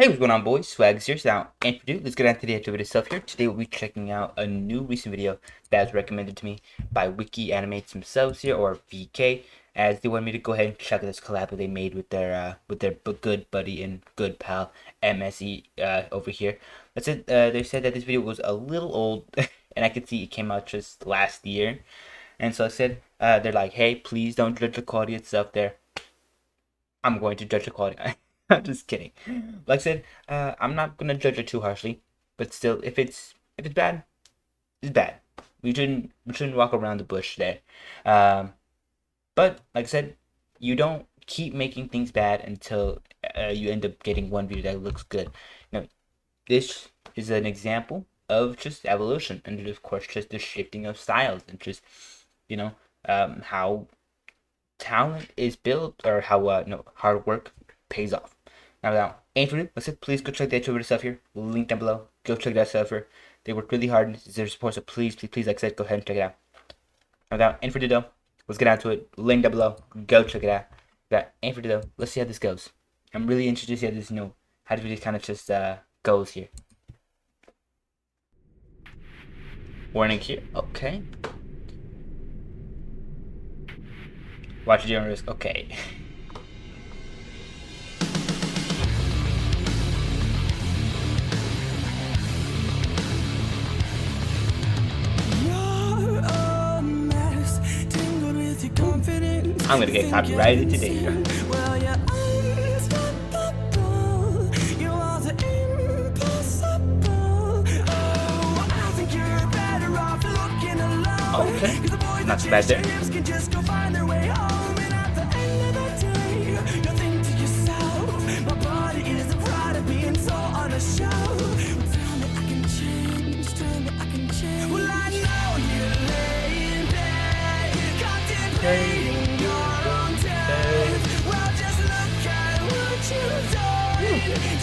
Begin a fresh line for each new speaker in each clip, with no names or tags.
Hey, what's going on, boys? Swaggys here. So now, and for you, let's get on to the activity stuff here. Today we'll be checking out a new recent video that was recommended to me by Wiki Animates themselves here, or VK, as they wanted me to go ahead and check out this collab that they made with their good buddy and good pal MSE over here. That's it. They said that this video was a little old, and I could see it came out just last year. And so I said, they're like, hey, please don't judge the quality itself there. I'm going to judge the quality. I'm just kidding. Like I said, I'm not gonna judge it too harshly, but still, if it's bad, it's bad. We shouldn't walk around the bush there. But like I said, you don't keep making things bad until you end up getting one video that looks good. Now, this is an example of just evolution, and of course, just the shifting of styles, and just how talent is built, or how hard work pays off. Now, ain't for you. Listen, please go check the activity stuff here. Link down below. Go check that stuff here. They work really hard. It's their support, so please, like I said, go ahead and check it out. Now, ain't for you though. Let's get on to it. Link down below. Go check it out. That ain't for you though. Let's see how this goes. I'm really interested to see how this, how this kind of just goes here. Warning here. Okay. Watch your own risk. Okay. I'm gonna get copyrighted today. Okay, not too bad there.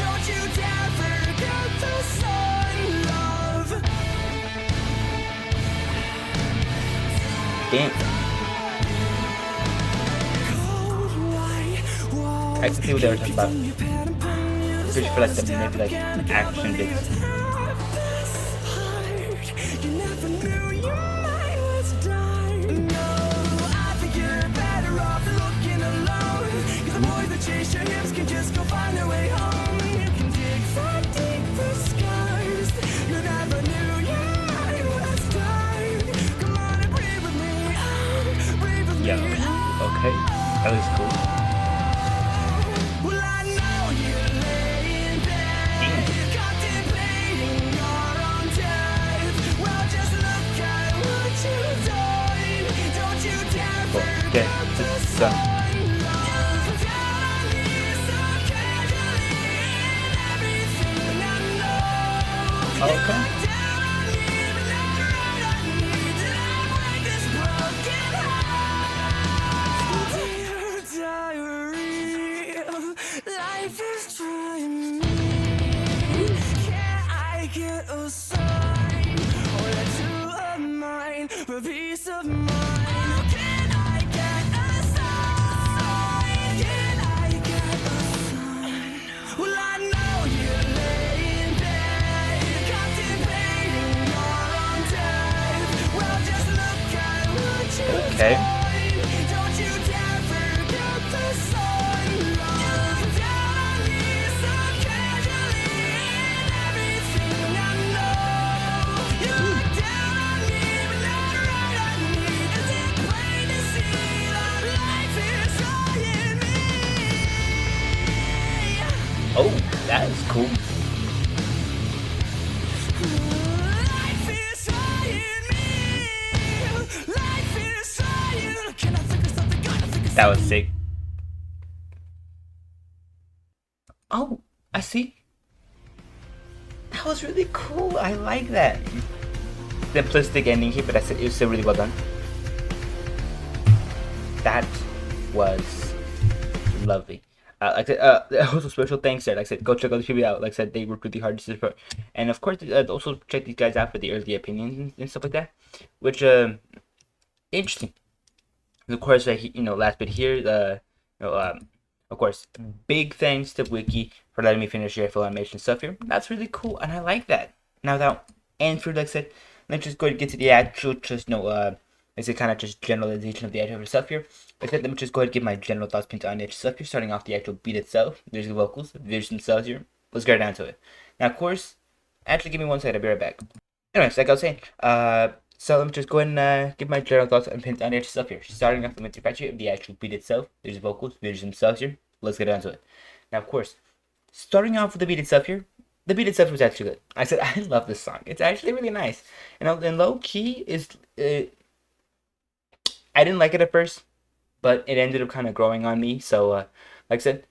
Don't you dare forget the sun, love. Damn. I can see what they were talking about. Pretty for like the maybe like action bits. Yeah, okay, that was cool. Okay, it's done. Okay. Life is trying me. Can I get a sign or a two of mine for a piece of mine? Can I get a sign? Can I get a sign? Well, I know you're laying there contemplating your own death. Well, just look at what you've done. Don't you dare forget the sun. Oh, that is cool. That was sick. Oh, I see. That was really cool. I like that. Simplistic ending here, but it was still really well done. That was lovely. Like I said, also special thanks there. Like I said, go check out the video out. Like I said, they worked really hard to support, and of course, also check these guys out for the early opinions and stuff like that, which interesting. And of course, last bit here, Of course, big thanks to Wiki for letting me finish your full animation stuff here. That's really cool, and I like that. Now, without any further, like I said, let's just go ahead and get to the actual, just, it's a kind of just generalization of the actual stuff here. Like I said, let me just go ahead and give my general thoughts paint on the actual stuff here, starting off the actual beat itself. There's the vocals, there's themselves here. Let's get down to it. Now, of course, actually, give me one second, I'll be right back. Anyways, like I was saying, so let me just go ahead and give my general thoughts on paint on the actual stuff here. Starting off with the factory of the actual beat itself. There's the vocals, there's themselves here. Let's get down to it. Now, of course, starting off with the beat itself here, the beat itself was actually good. I said I love this song. It's actually really nice. And low key is I didn't like it at first, but it ended up kind of growing on me. So, like I said,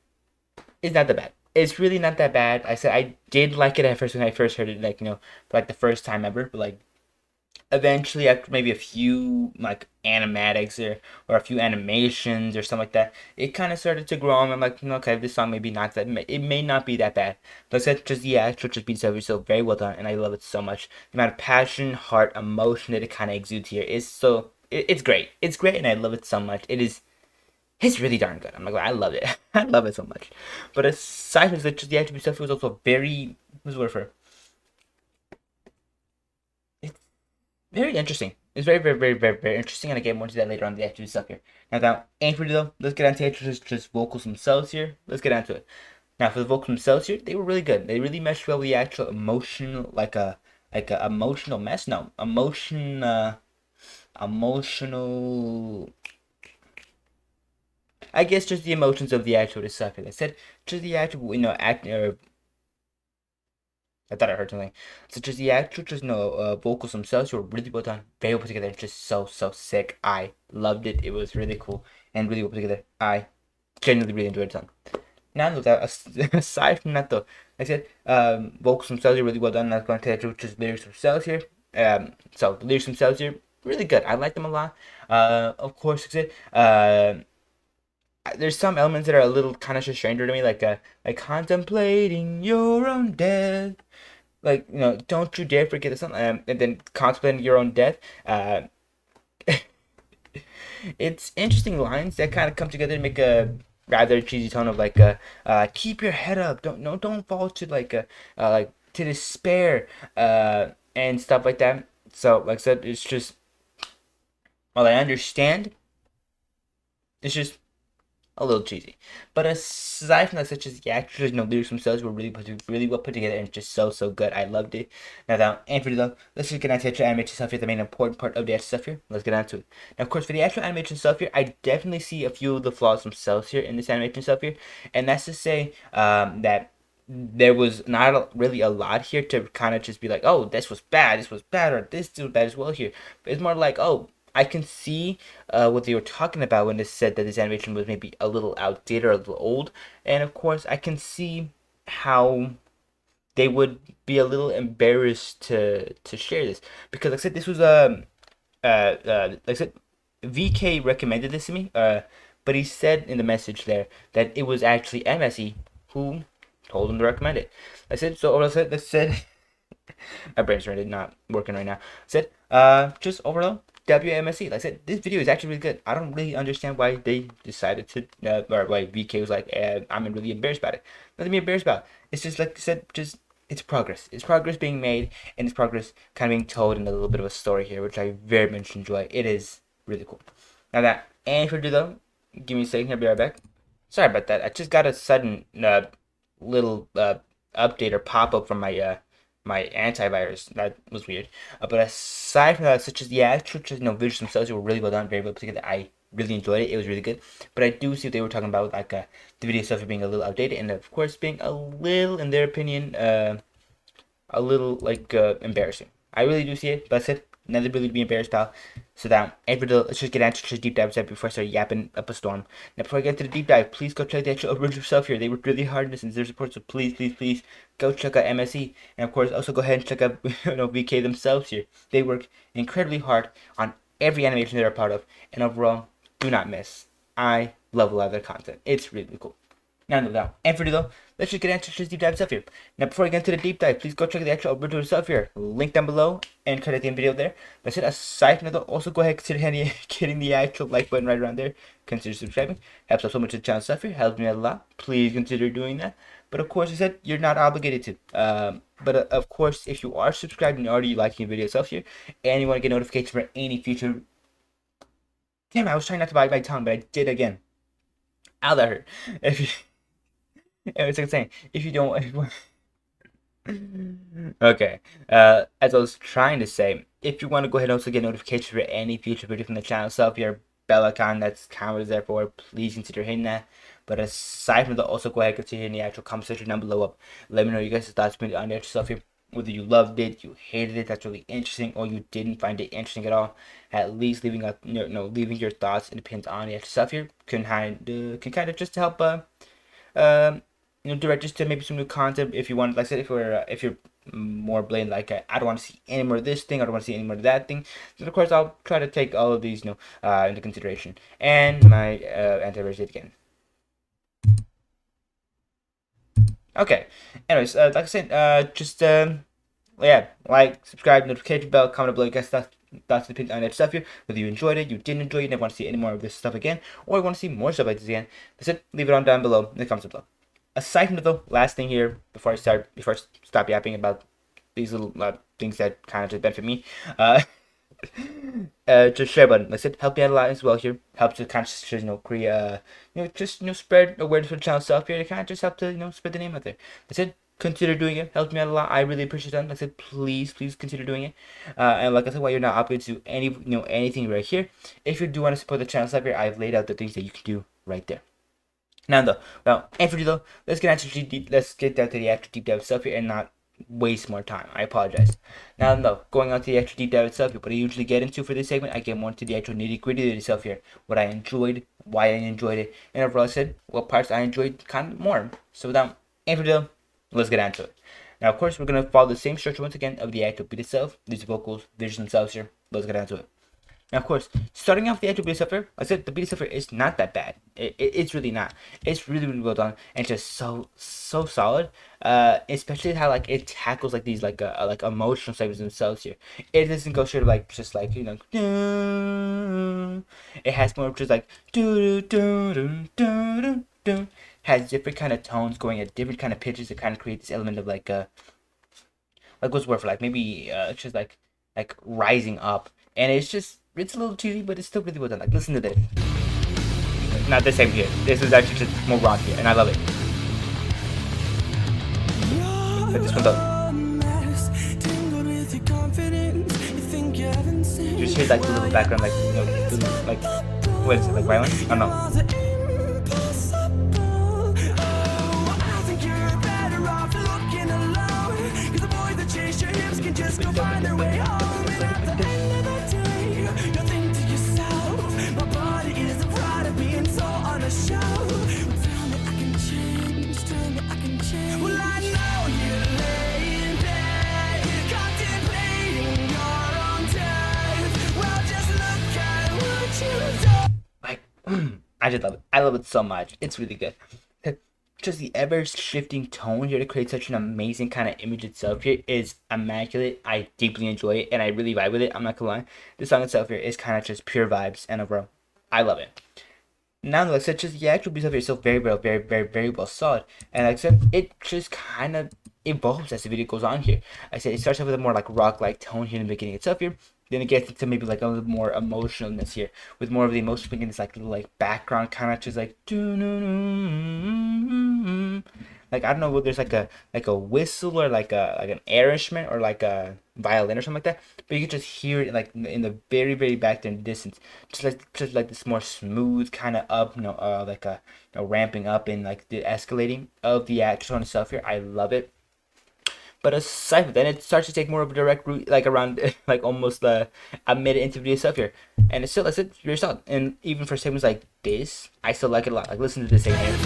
it's not that bad. It's really not that bad. I said I did like it at first when I first heard it, like for like the first time ever. But like eventually, after maybe a few like animatics or a few animations or something like that, it kind of started to grow on. I'm like, okay, this song maybe not that. It may not be that bad. But it's just the actual just beats over so very well done, and I love it so much. The amount of passion, heart, emotion that it kind of exudes here is so. It's great. It's great, and I love it so much. It is. It's really darn good. I'm like, I love it. I love it so much. But aside from just the actual stuff, it was also very. What's the word for? Very interesting. It's very interesting, and I get more into that later on the actual stuff here. Now, ain't pretty though. Let's get on to just vocals themselves here. Let's get onto it. Now, for the vocals themselves here, they were really good. They really meshed well with the actual emotional, like a emotional mess. No, emotional. I guess just the emotions of the actual stuff. Like I said, just the actual, act I thought I heard something. So just the actual, just vocals themselves were really well done, very well put together, just so sick. I loved it. It was really cool and really well put together. I genuinely really enjoyed the song. Now that aside from that though, like I said, vocals themselves are really well done. I'm not going to tell you just lyrics themselves here. So the lyrics themselves here really good. I like them a lot. Of course, like I said, there's some elements that are a little kind of stranger to me, like contemplating your own death, like don't you dare forget this, and then contemplating your own death. It's interesting lines that kind of come together to make a rather cheesy tone of keep your head up, don't fall to like to despair, and stuff like that. So like I said, it's just, while I understand, it's just a little cheesy. But aside from that, such as the actors, lyrics themselves were really well put together and just so good. I loved it. Now that and for the let's just get into the actual animation stuff here, the main important part of the actual stuff here. Let's get onto it. Now, of course, for the actual animation stuff here, I definitely see a few of the flaws themselves here in this animation stuff here, and that's to say that there was not really a lot here to kind of just be like, oh, this was bad, or this was bad as well here. But it's more like, oh, I can see what they were talking about when they said that this animation was maybe a little outdated or a little old, and of course I can see how they would be a little embarrassed to share this, because like I said, this was like I said, VK recommended this to me, but he said in the message there that it was actually MSE who told him to recommend it. I said so. I said my brain's really not working right now. I said just overall WMSC. Like I said, this video is actually really good. I don't really understand why they decided to, or why VK was like, I'm really embarrassed about it. Nothing to be embarrassed about. It's just like I said, just it's progress. It's progress being made, and it's progress kind of being told in a little bit of a story here, which I very much enjoy. It is really cool. Now that and for though, give me a second. I'll be right back. Sorry about that. I just got a sudden little update or pop up from my antivirus. That was weird. But aside from that, such as the actual visuals themselves were really well done, very well put together. I really enjoyed it. It was really good. But I do see what they were talking about, like the video stuff being a little outdated, and of course being a little, in their opinion, a little like embarrassing. I really do see it, but I said never really to be embarrassed about. So that every little, let's just get into the deep dive before I start yapping up a storm. Now before I get to the deep dive, please go check the actual original stuff here. They worked really hard in this and their support, so please go check out MSE, and of course also go ahead and check out VK themselves here. They work incredibly hard on every animation they're a part of, and overall, do not miss. I love a lot of their content. It's really cool. Now, and for though, let's just get into this deep dive stuff here. Now, before I get into the deep dive, please go check the actual original stuff here. Link down below and credit the video there. That's it. Aside from that, also go ahead and consider hitting the actual like button right around there. Consider subscribing. Helps out so much to the channel stuff here. Helps me out a lot. Please consider doing that. But of course, I said you're not obligated to. But of course, if you are subscribed and you're already liking the video stuff here, and you want to get notifications for any future. Damn, I was trying not to bite my tongue, but I did again. Ow, that hurt. If you. It's like saying, if you don't. Okay. As I was trying to say, if you want to go ahead and also get notifications for any future video from the channel, so if your bell icon that's camera is there for, please consider hitting that. But aside from that, also go ahead and consider hitting the actual comment section down below up. Let me know your guys' thoughts on the actual stuff here. Whether you loved it, you hated it, that's really interesting, or you didn't find it interesting at all. At least leaving leaving your thoughts and opinions on the actual stuff here can kind of just help direct us to maybe some new content. If you want, like I said, if you're more blatant, like I don't want to see any more of this thing, I don't want to see any more of that thing, then of course I'll try to take all of these into consideration. And my antivirus did again. Okay. Anyways, like I said, just yeah, like, subscribe, notification bell, comment below, guys. That's the opinion on that stuff here. Whether you enjoyed it, you didn't enjoy it, never want to see any more of this stuff again, or you want to see more stuff like this again, that's it. Leave it on down below in the comments below. Aside from that, though, last thing here before I stop yapping about these little things that kind of just benefit me, just share button. Like I said, help me out a lot as well here. Helps to kind of just, create spread awareness for the channel stuff here. To kind of just help to spread the name out there. That's it. Consider doing it. Helps me out a lot. I really appreciate that. Like I said, please consider doing it. And like I said, while you're not obligated to anything right here, if you do want to support the channel stuff here, I've laid out the things that you can do right there. Now though, and for you though, let's get down to the actual deep dive stuff here and not waste more time. I apologize. Now though, going on to the actual deep dive stuff here, what I usually get into for this segment, I get more into the actual nitty gritty of the stuff here. What I enjoyed, why I enjoyed it, and overall I said what parts I enjoyed kind of more. So without any further ado, let's get into it. Now of course we're gonna follow the same structure once again of the actual beat itself, these vocals, visuals themselves here. Let's get into it. Now, of course, starting off the actual beat itself, I said the beat itself is not that bad. It's really not. It's really well done and just so solid. Especially how like it tackles like these like emotional segments themselves here. It doesn't go straight like just like it has more of just like has different kind of tones going at different kind of pitches to kind of create this element of like what's the word for like maybe just like rising up, and it's a little cheesy, but it's still really well done. Like, listen to this. Not the same here. This is actually just more rock here, and I love it. Like this one though. You just hear like the little background, like like what is it, like violin? I don't know. Like, I just love it. I love it so much. It's really good. Just the ever-shifting tone here to create such an amazing kind of image itself here is immaculate. I deeply enjoy it, and I really vibe with it. I'm not gonna lie. The song itself here is kind of just pure vibes, and overall, I love it. Now, like I said, just the actual beat stuff here is still very well solid, and like I said, it just kind of evolves as the video goes on here. I said it starts off with a more like rock-like tone here in the beginning itself here. Then it gets into maybe like a little more emotionalness here, with more of the emotion being this like little like background kind of just like I don't know whether there's like a whistle or like an air instrument or like a violin or something like that, but you can just hear it like in the very back there in the distance, just like this more smooth kind of up, like a ramping up and like the escalating of the action itself here. I love it. But aside from that, it starts to take more of a direct route, like around, like almost a minute into video stuff here, and it's still, I said, very solid. And even for segments like this, I still like it a lot. Like, listen to this segment here.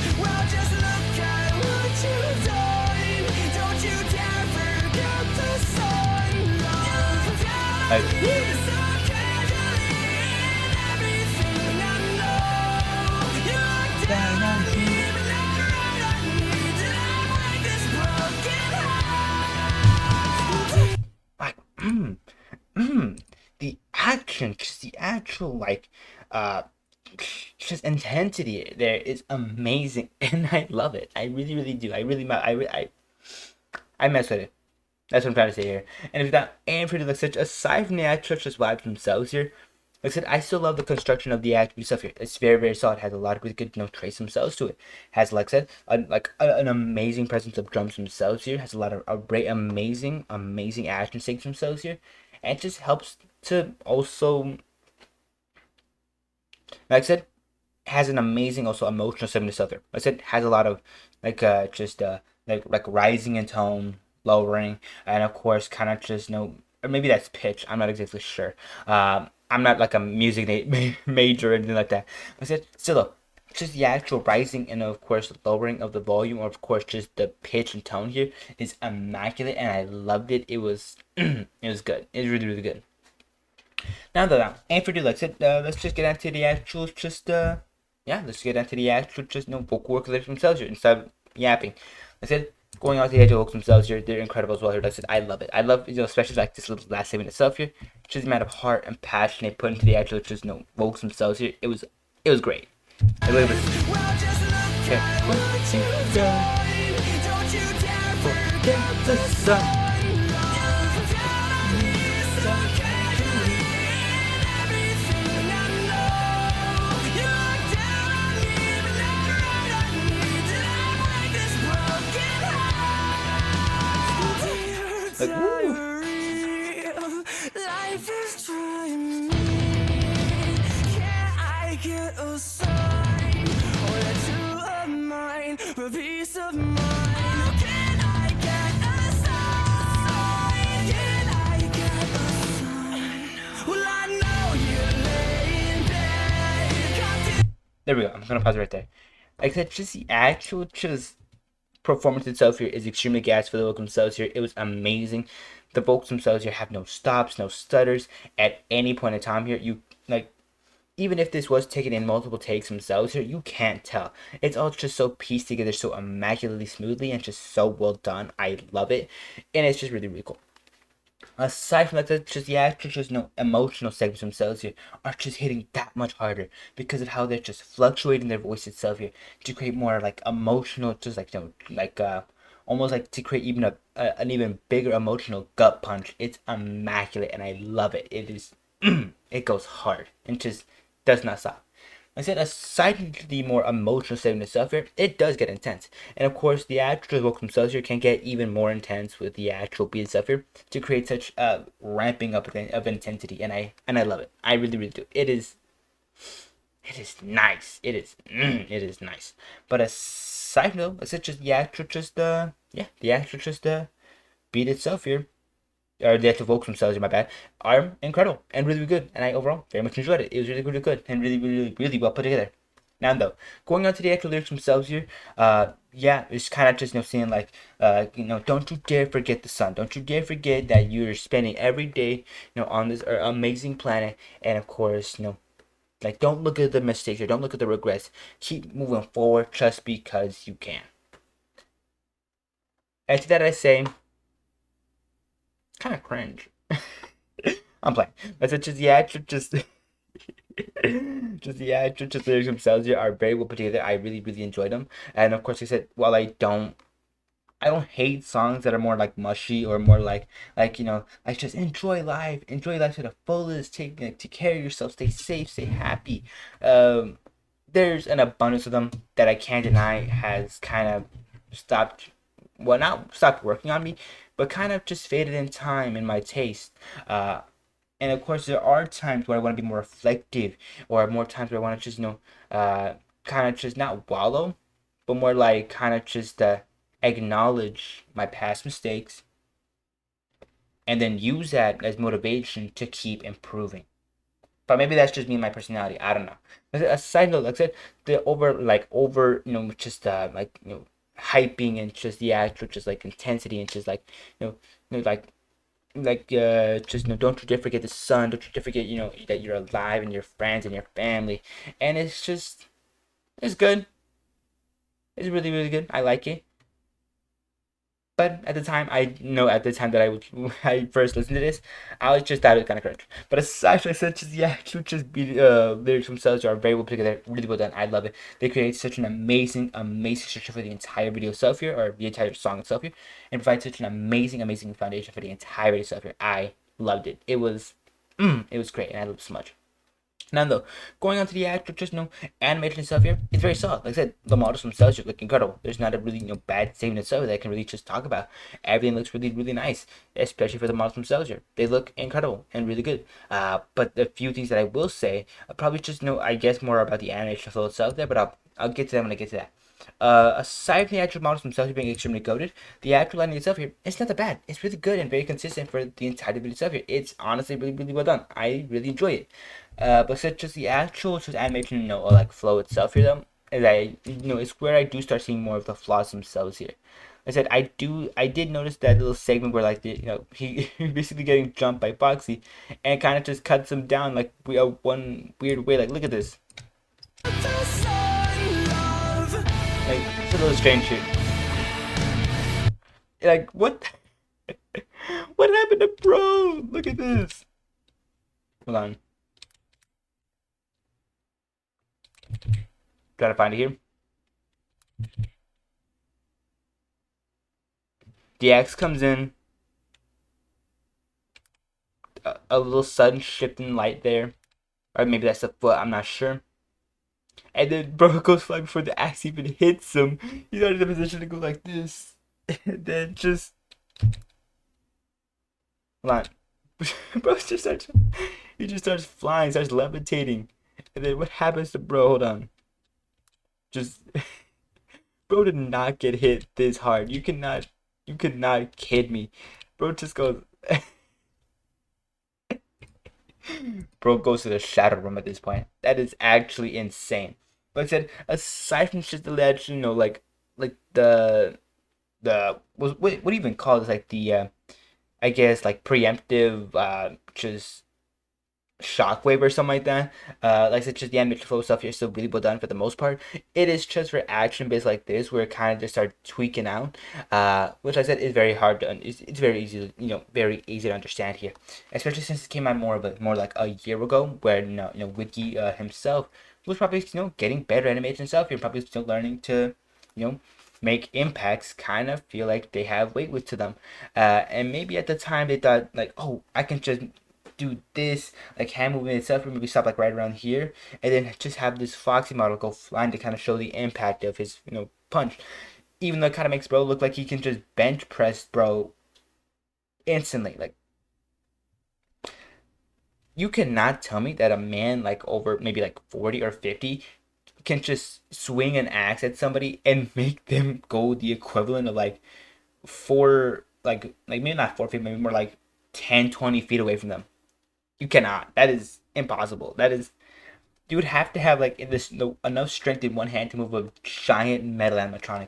the action, just the actual like uh just intensity there is amazing, and I love it. I really, really do. I really, I mess with it. That's what I'm trying to say here. And if that, and for like such aside from the actual just vibes themselves here, like I said, I still love the construction of the actual stuff here. It's very, very solid. It has a lot of really good, trace themselves to it. Has, like I said, an amazing presence of drums themselves here. Has a lot of great, amazing, amazing action stakes themselves here, and it just helps to also, like I said, has an amazing also emotional segment of stuff there. Like I said, has a lot of just like rising in tone, lowering, and of course kind of just or maybe that's pitch. I'm not exactly sure. I'm not like a music major or anything like that. Like I said, still though, just the actual rising and of course lowering of the volume, or of course just the pitch and tone here is immaculate, and I loved it. It was it was good. It was really, really good. Now that and for deluxe, let's just get into the actual yeah, let's get into the actual vocal work lyrics themselves here instead of yapping. I said going on to the actual vocals themselves here, they're incredible as well here. Like I said, I love it. I love especially like this little last segment itself here, just the amount of heart and passion they put into the actual vocals themselves here. It was great. A little bit. Okay. Don't you dare forget the sun. Life is trying me. Can I get a sign or a two of mine, a piece of mine? Can I get a sign? Can I get a sign? Well, I know you're laying there. There we go. I'm gonna pause right there. Like I said, just the actual performance itself here is extremely gas for the vocals themselves here. It was amazing. The vocals themselves here have no stops, no stutters at any point in time here. You like, even if this was taken in multiple takes themselves here, you can't tell. It's all just so pieced together so immaculately smoothly and just so well done. I love it, and it's just really, really cool. Aside from that, just the actors, just no emotional segments themselves here are just hitting that much harder because of how they're just fluctuating their voice itself here to create more like emotional, just like almost like to create even an even bigger emotional gut punch. It's immaculate, and I love it. It is, it goes hard and just does not stop. I said, aside from the more emotional segment itself here, it does get intense. And of course, the actual vocals themselves here can get even more intense with the actual beat itself here to create such ramping up of intensity. And I love it. I really, really do. It is nice. It is nice. But aside from though, I said just the actual the actual beat itself here, or the actual vocals themselves, my bad, are incredible and really, really good. And I overall very much enjoyed it. It was really, really good and really, really, really well put together. Now though, going on to the actual lyrics themselves here, yeah, it's kind of just saying like, don't you dare forget the sun. Don't you dare forget that you're spending every day, on this amazing planet. And of course, like don't look at the mistakes or don't look at the regrets. Keep moving forward just because you can. And to that I say, kind of cringe. I'm playing. But such as yeah, just just yeah, just lyrics themselves here are very well put together. I really, really enjoyed them. And of course, like I said, while I don't hate songs that are more like mushy or more like like just enjoy life to the fullest. Take care of yourself, stay safe, stay happy. There's an abundance of them that I can't deny has kind of stopped, well, not stopped working on me, but kind of just faded in time in my taste. And of course, there are times where I want to be more reflective, or more times where I want to just, kind of just not wallow, but more like kind of just acknowledge my past mistakes and then use that as motivation to keep improving. But maybe that's just me and my personality. I don't know. A side note, like I said, the over, just hyping and just the actual, just like intensity and just like, just don't you dare forget the sun. Don't you dare forget, that you're alive and your friends and your family. And it's good. It's really, really good. I like it. But at the time, I know at the time that I first listened to this, I was just thought it was kind of cringe. But aside from such as the actual just lyrics themselves are very well put together, really well done. I love it. They create such an amazing structure for the entire video itself here, or the entire song itself here, and provide such an amazing foundation for the entire video itself here. I loved it. It was great, and I loved it so much. Now though, going on to the actual just animation itself here, it's very solid. Like I said, the models themselves look incredible. There's not a really bad statement itself that I can really just talk about. Everything looks really nice, especially for the models themselves here. They look incredible and really good. But the few things that I will say, probably just I guess more about the animation flow itself there, but I'll get to that when I get to that. Aside from the actual models themselves being extremely goated, the actual lighting itself here, it's not that bad. It's really good and very consistent for the entire video itself here. It's honestly really well done. I really enjoy it. But such as the actual just animation, or like flow itself here though, is it's where I do start seeing more of the flaws themselves here. Like I said I did notice that little segment where like he basically getting jumped by Foxy, and kind of just cuts him down like one weird way. Like look at this, like it's a little strange here. Like what? What happened to bro? Look at this. Hold on. Try to find it here. The axe comes in. A little sudden shift in light there. Or maybe that's the foot, I'm not sure. And then bro goes flying before the axe even hits him. He's not in a position to go like this. And then just... Hold on. Bro just starts... He just starts flying, starts levitating. And then what happens to bro? Hold on. Just... Bro did not get hit this hard. You could not kid me. Bro just goes... Bro goes to the shadow room at this point. That is actually insane. But I said, aside from just the legend, like what do you even call this? Like the I guess like preemptive just shockwave or something like that. Like I said, just the animation flow stuff here is still really well done for the most part. It is just for action based like this where it kind of just start tweaking out, which I said is very hard to. It's very easy, very easy to understand here, especially since it came out more like a year ago, where Wiki himself was probably getting better animation stuff. You're probably still learning to, make impacts kind of feel like they have weight with to them, and maybe at the time they thought like, oh, I can just do this like hand movement itself, or maybe stop like right around here, and then just have this Foxy model go flying to kind of show the impact of his punch. Even though it kind of makes bro look like he can just bench press bro instantly. Like you cannot tell me that a man like over maybe like 40 or 50 can just swing an axe at somebody and make them go the equivalent of like maybe not 4 feet, maybe more like 10-20 feet away from them. You cannot. That is impossible. You would have to have like enough strength in one hand to move a giant metal animatronic.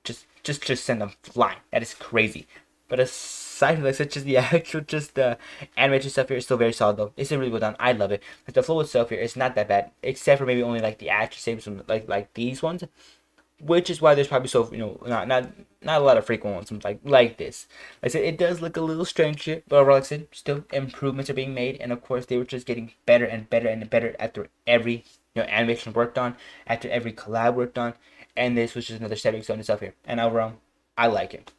Just send them flying. That is crazy. But aside from like such as the actual just the animation stuff here is still very solid though. It's really well done. I love it. Like the flow itself here is not that bad, except for maybe only like the action saves from like these ones, which is why there's probably so not a lot of frequent ones like this. Like I said, it does look a little strange here, but overall, like I said, still improvements are being made, and of course they were just getting better and better and better after every animation worked on, after every collab worked on, and this was just another stepping stone and stuff here. And overall, I like it.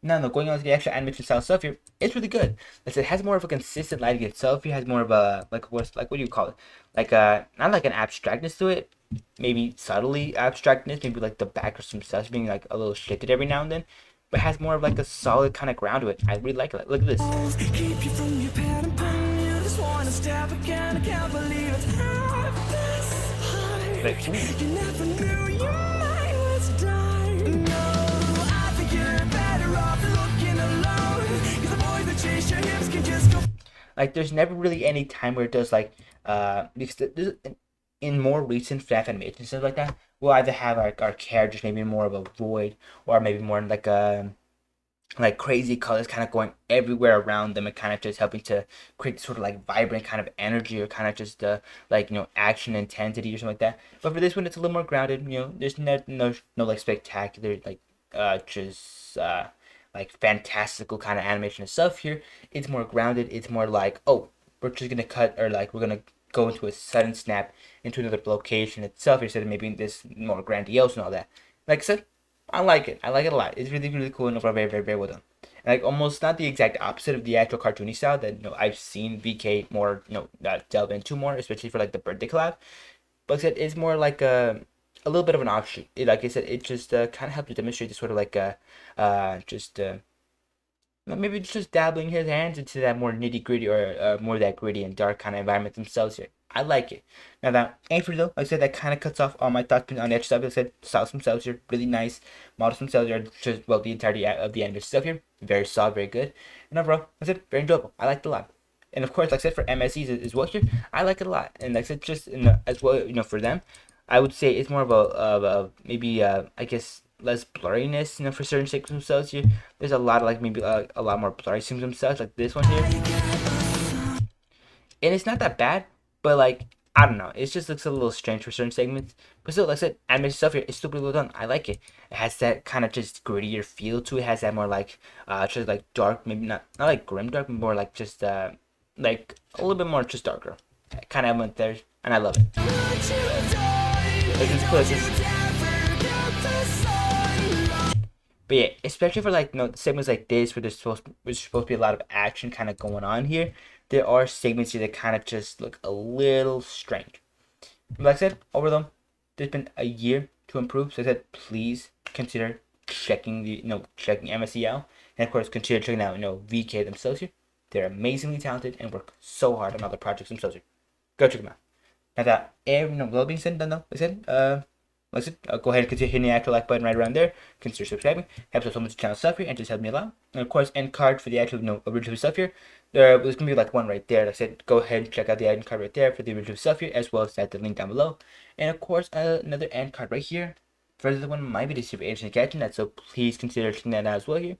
Now, though, going on to the actual animation style stuff here, it's really good. Like I said, it has more of a consistent lighting itself. It has more of a what do you call it? Like not like an abstractness to it, maybe subtly abstractness, maybe like the background themselves being like a little shifted every now and then, but has more of like a solid kind of ground to it. I really like it. Look at this. Keep you from your pad and pen. You just wanna step again. I can't believe it's half this high. Like, you never knew your mind was dying. No, I think you're better off looking alone. 'Cause the boys that chase your hips can just go. Like, there's never really any time where it does like because in more recent FNAF animations and stuff like that, we'll either have our characters maybe more of a void, or maybe more like a like crazy colors kind of going everywhere around them and kind of just helping to create sort of like vibrant kind of energy, or kind of just like action intensity or something like that. But for this one, it's a little more grounded. There's no like spectacular like just like fantastical kind of animation and stuff here. It's more grounded. It's more like, oh, we're just gonna cut, or like we're gonna go into a sudden snap into another location itself instead of maybe this more grandiose and all that. Like I said, I like it. I like it a lot. It's really, really cool and overall very well done. And like almost not the exact opposite of the actual cartoony style that I've seen VK more delve into more, especially for like the birthday collab. But like I said, it's more like a little bit of an offshoot. Like I said, it just kind of helps to demonstrate this sort of like just maybe just dabbling his hands into that more nitty gritty or more that gritty and dark kind of environment themselves here. I like it. Now that Anchor though, like I said, that kind of cuts off all my thoughts on the extra stuff. Like I said, styles themselves here, really nice. Models themselves are just, well, the entirety of the animation stuff here, very solid, very good. And overall, like I said, very enjoyable. I liked it a lot. And of course, like I said, for MSEs as well here, I like it a lot. And like I said, just as well, for them, I would say it's more of a maybe I guess less blurriness, for certain segments themselves here. There's a lot of like maybe a lot more blurry segments themselves, like this one here, and it's not that bad, but like I don't know, it just looks a little strange for certain segments. But still, like I said, animation stuff here is super well done. I like it. It has that kind of just grittier feel to it. It has that more like just like dark, maybe not like grim dark, but more like just like a little bit more just darker. Kind of went there, and I love it. But yeah, especially for like segments like this where there's supposed to be a lot of action kind of going on here, there are segments here that kind of just look a little strange. But like I said, overall, there's been a year to improve. So I said, please consider checking checking MSE out, and of course consider checking out VK themselves here. They're amazingly talented and work so hard on other projects themselves here. Go check them out. Now that well being said, done though, like I said, listen, go ahead and consider hitting the actual like button right around there. Consider subscribing. Helps us so much channel stuff here and just help me a lot. And of course, end card for the actual original stuff here. There's gonna be like one right there. Like I said, go ahead and check out the end card right there for the original stuff here, as well as that the link down below. And of course, another end card right here. Further one might be the super interesting catching that, so please consider checking that out as well here.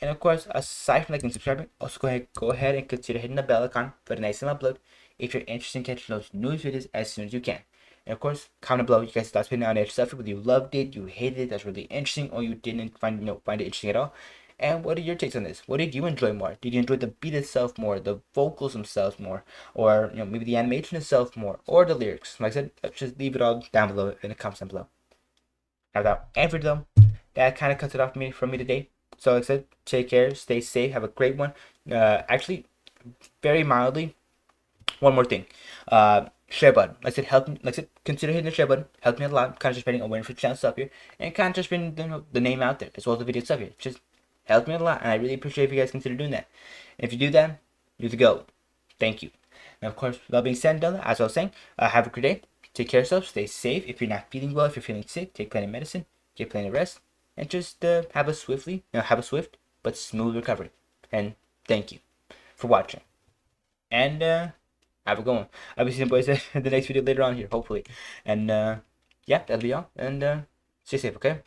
And of course, aside from liking and subscribing, also go ahead and consider hitting the bell icon for the next time I upload if you're interested in catching those new videos as soon as you can. And of course, comment below you guys' thoughts opinion on extra stuff, whether you loved it, you hated it, that's really interesting, or you didn't find it interesting at all. And what are your takes on this? What did you enjoy more? Did you enjoy the beat itself more, the vocals themselves more, or maybe the animation itself more, or the lyrics? Like I said, just leave it all down below in the comments down below. Now without any further ado, that kind of cuts it off from me today. So like I said, take care, stay safe, have a great one. Actually, very mildly, one more thing. Share button. Like I said, consider hitting the share button. Helps me a lot. Kind of just spreading awareness for the channel stuff here, and kind of just spreading the name out there as well as the video stuff here. Just helps me a lot, and I really appreciate if you guys consider doing that. And if you do that, you're the go. Thank you. And of course, with that being said and done, as I was saying, have a great day. Take care of yourself. Stay safe. If you're not feeling well, if you're feeling sick, take plenty of medicine. Get plenty of rest, and just have a swift but smooth recovery. And thank you for watching. And have a good one. I'll be seeing you boys in the next video later on here, hopefully. And yeah, that'll be all. And stay safe, okay?